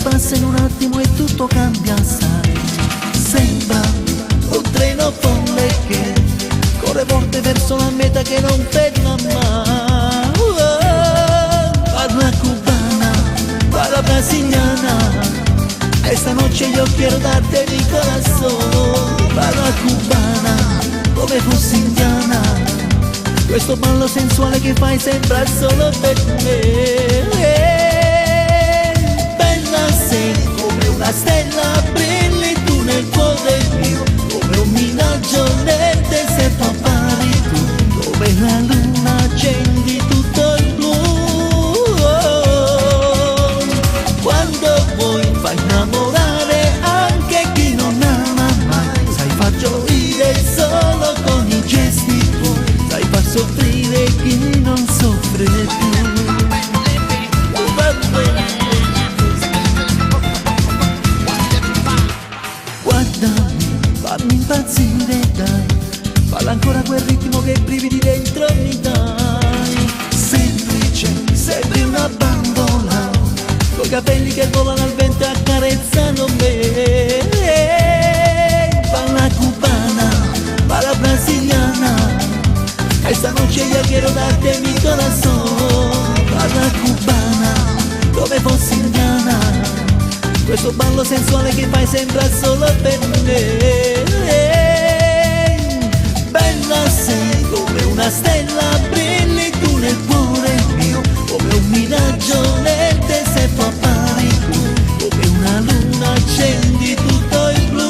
passa in un attimo e tutto cambia, sai. Sembra un treno folle che corre forte verso la meta che non ferma mai. Parla cubana, parla brasiliana, esta noche yo quiero darte mi corazón. Parla cubana, come fossi indiana, questo ballo sensuale che fai sembra solo per me. Bella sei come una stella, brilli tu nel cuore mio, come un miraggio nel deserto appari tu, dove la luna accendi tutto il blu. Quando vuoi fai innamorare anche chi non ama mai, sai far gioire solo con i gesti tuoi, sai far soffrire chi non soffre più. Guardami, fammi impazzire dai, falla ancora quel ritmo che brividi dentro mi dai. Semplice, sembri una bambola, coi capelli che volano al vento e accarezzano me. Balla cubana, balla brasiliana, esta noche yo quiero darte mi corazón. Balla cubana, come fossi indiana, questo ballo sensuale che fai sembra solo per me. Bella sei come una stella, brilli tu nel cuore mio, come un miraggio nel deserto appari tu, come una luna accendi tutto il blu.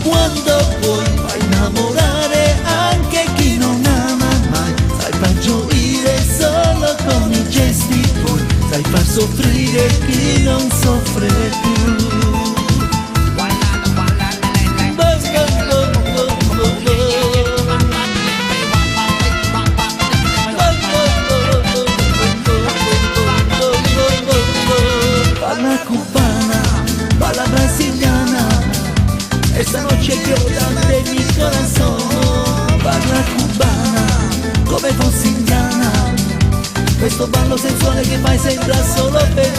Quando vuoi fai innamorare anche chi non ama mai, sai far gioire solo con i gesti tuoi, sai far soffrire chi non soffre più. Balla cubana, balla brasiliana, esta noche quiero darte mi corazón. Balla cubana, come fossi indiana, questo ballo sensuale che fai sembra solo per